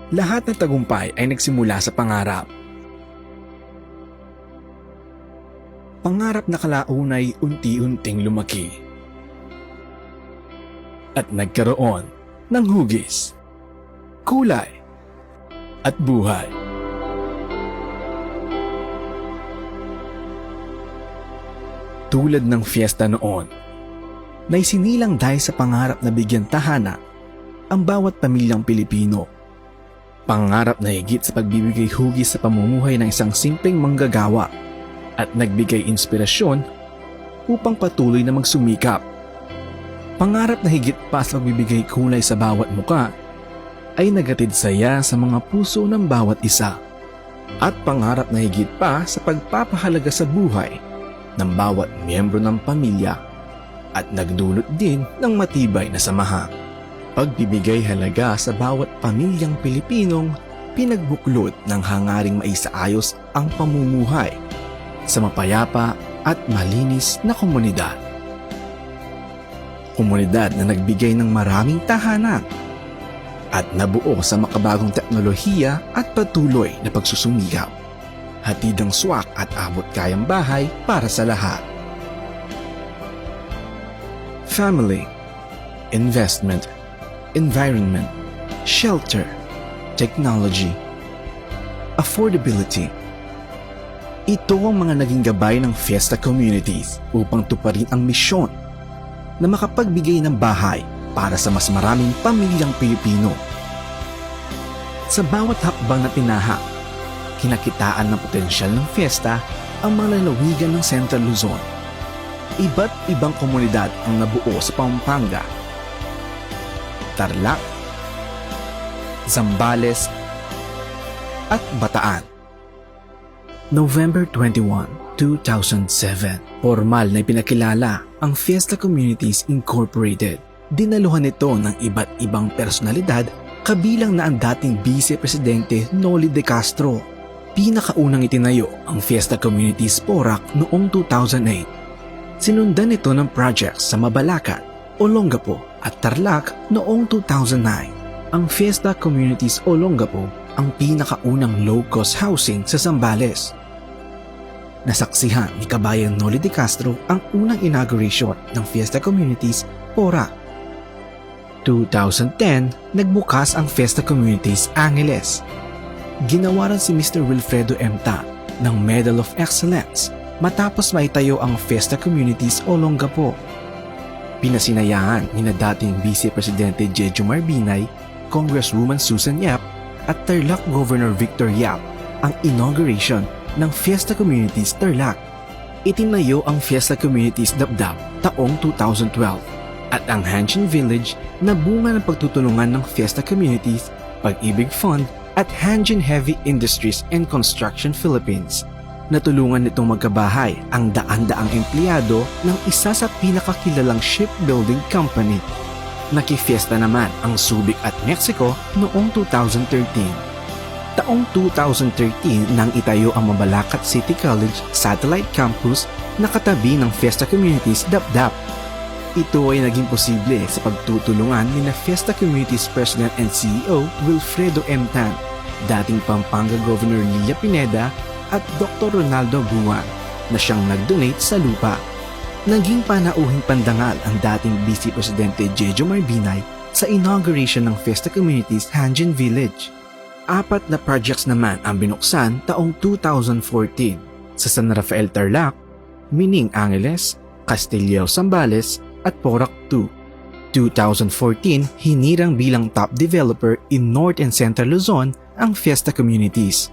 Lahat ng tagumpay ay nagsimula sa pangarap. Pangarap na kalaunay unti-unting lumaki. At nagkaroon ng hugis, kulay, at buhay. Tulad ng fiesta noon, na isinilang dahil sa pangarap na bigyan tahanan ang bawat pamilyang Pilipino. Pangarap na higit sa pagbibigay hugis sa pamumuhay ng isang simpleng manggagawa at nagbigay inspirasyon upang patuloy na magsumikap. Pangarap na higit pa sa pagbibigay kulay sa bawat muka ay nagatid saya sa mga puso ng bawat isa. At pangarap na higit pa sa pagpapahalaga sa buhay ng bawat miyembro ng pamilya at nagdulot din ng matibay na samahan. Pagbibigay halaga sa bawat pamilyang Pilipinong pinagbuklod ng hangaring maisaayos ang pamumuhay sa mapayapa at malinis na komunidad. Komunidad na nagbigay ng maraming tahanan at nabuo sa makabagong teknolohiya at patuloy na pagsusumikap. Hatid ang swak at abot kayang bahay para sa lahat. Family, investment, environment, shelter, technology, affordability. Ito ang mga naging gabay ng Fiesta Communities upang tuparin ang misyon na makapagbigay ng bahay para sa mas maraming pamilyang Pilipino. Sa bawat hakbang na tinahak, kinakitaan ng potensyal ng Fiesta ang mga lalawigan ng Central Luzon. Iba't ibang komunidad ang nabuo sa Pampanga, Tarlac, Zambales, at Bataan. November 21, 2007, formal na ipinakilala ang Fiesta Communities Incorporated. Dinaluhan ito ng iba't ibang personalidad kabilang na ang dating Vice Presidente Noli De Castro. Pinakaunang itinayo ang Fiesta Communities Porac noong 2008. Sinundan ito ng projects sa Mabalacat, Olongapo at Tarlac noong 2009. Ang Fiesta Communities Olongapo ang pinakaunang low-cost housing sa Zambales. Nasaksihan ni Kabayan Noli De Castro ang unang inauguration ng Fiesta Communities Porac. 2010, nagbukas ang Fiesta Communities Angeles. Ginawaran si Mr. Wilfredo M. Ta ng Medal of Excellence matapos maitayo ang Fiesta Communities Olongapo. Pinasinayahan ni na dating Vice Presidente Jejo Marbinay, Congresswoman Susan Yap at Tarlac Governor Victor Yap ang inauguration ng Fiesta Communities Tarlac. Itinayo ang Fiesta Communities Dabdab taong 2012 at ang Hanjin Village na bunga ng pagtutulungan ng Fiesta Communities, Pag-ibig Fund at Hanjin Heavy Industries and Construction Philippines. Natulungan nitong magkabahay ang daan-daang empleyado ng isa sa pinakakilalang shipbuilding company. Nakifiesta naman ang Subic at Mexico noong 2013. Taong 2013 nang itayo ang Mabalacat City College Satellite Campus na katabi ng Fiesta Communities Dapdap. Ito ay naging posible sa pagtutulungan ni na Fiesta Communities President and CEO Wilfredo M. Tan, dating Pampanga Governor Lilia Pineda at Dr. Ronaldo Buwan na siyang nag-donate sa lupa. Naging panauhing pandangal ang dating Vice Presidente Jejo Marbinay sa inauguration ng Fiesta Communities Hanjin Village. 4 na projects naman ang binuksan taong 2014 sa San Rafael Tarlac, Mining Angeles, Castillao Zambales at Porac 2. 2014, hinirang bilang top developer in North and Central Luzon ang Fiesta Communities.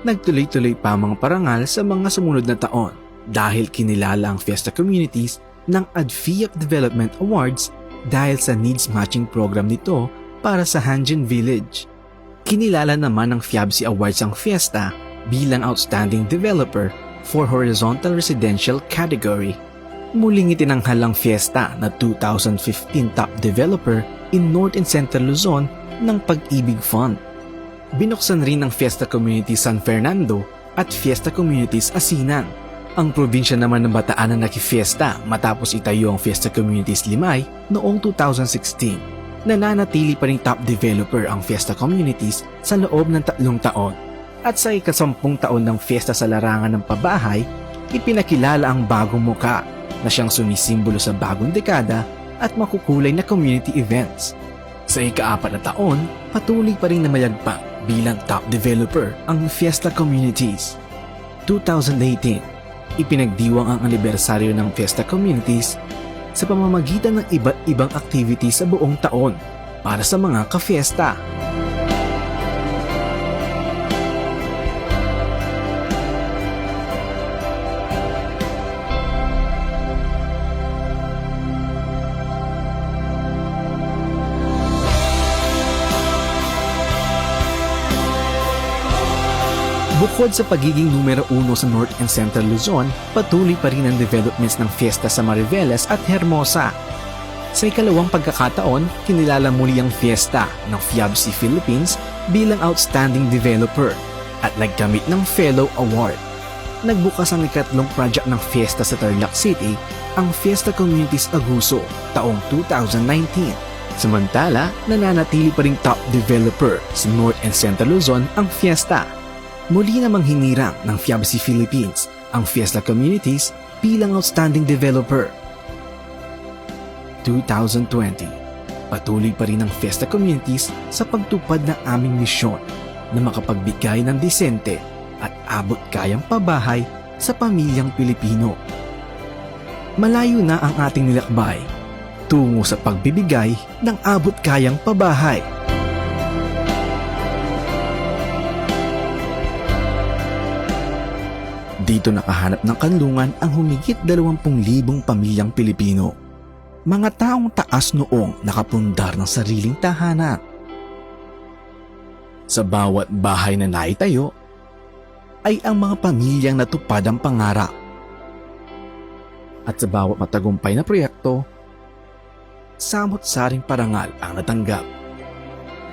Nagtuloy-tuloy pa mga parangal sa mga sumunod na taon dahil kinilala ang Fiesta Communities ng ADFIAP Development Awards dahil sa needs matching program nito para sa Hanjin Village. Kinilala naman ng FIABCI Awards ang Fiesta bilang Outstanding Developer for Horizontal Residential Category. Muling itinanghal ang Fiesta na 2015 Top Developer in North and Central Luzon ng Pag-ibig Fund. Binuksan rin ng Fiesta Communities San Fernando at Fiesta Communities Asinan. Ang probinsya naman ng Bataan na nakifiesta matapos itayo ang Fiesta Communities Limay noong 2016. nananatili pa ring top developer ang Fiesta Communities sa loob ng 3 taon. At sa ika-10 taon ng Fiesta sa larangan ng pabahay, ipinakilala ang bagong muka na siyang sumisimbolo sa bagong dekada at makukulay na community events. Sa ika-4 na taon, patuloy pa rin na mayagpang bilang top developer ang Fiesta Communities. 2018, ipinagdiwang ang anibersaryo ng Fiesta Communities sa pamamagitan ng iba't ibang activities sa buong taon para sa mga ka-fiesta. Bukod sa pagiging numero 1 sa North and Central Luzon, patuloy pa rin ang developments ng fiesta sa Mariveles at Hermosa. Sa ikalawang pagkakataon, kinilala muli ang fiesta ng FIABC Philippines bilang Outstanding Developer at nagkamit ng Fellow Award. Nagbukas ang ikatlong project ng fiesta sa Tarlac City, ang Fiesta Communities Aguso, taong 2019. Samantala, nananatili pa ring top developer sa North and Central Luzon ang fiesta. Muli namang hinirang ng FIABC Philippines ang Fiesta Communities bilang Outstanding Developer. 2020, patuloy pa rin ang Fiesta Communities sa pagtupad ng aming misyon na makapagbigay ng disente at abot-kayang pabahay sa pamilyang Pilipino. Malayo na ang ating nilakbay tungo sa pagbibigay ng abot-kayang pabahay. Dito nakahanap ng kanlungan ang humigit 20,000 pamilyang Pilipino. Mga taong taas noong nakapundar ng sariling tahanan. Sa bawat bahay na naitayo, ay ang mga pamilyang natupad ang pangarap. At sa bawat matagumpay na proyekto, samot-saring parangal ang natanggap.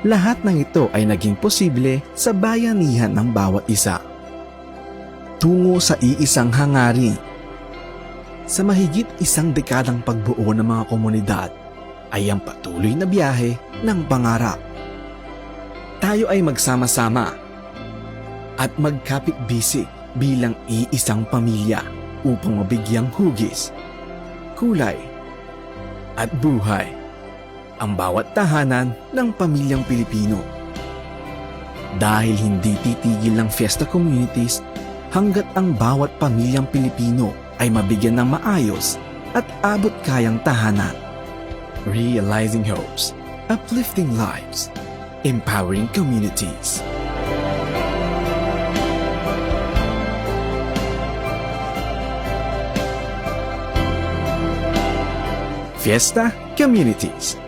Lahat ng ito ay naging posible sa bayanihan ng bawat isa. Tungo sa iisang hangarin. Sa mahigit 1 dekadang pagbuo ng mga komunidad ay ang patuloy na biyahe ng pangarap. Tayo ay magsama-sama at magkapit-bisig bilang iisang pamilya upang mabigyang hugis, kulay at buhay ang bawat tahanan ng pamilyang Pilipino. Dahil hindi titigil ng Fiesta Communities hanggat ang bawat pamilyang Pilipino ay mabigyan ng maayos at abot-kayang tahanan. Realizing hopes, uplifting lives, empowering communities. Fiesta Communities.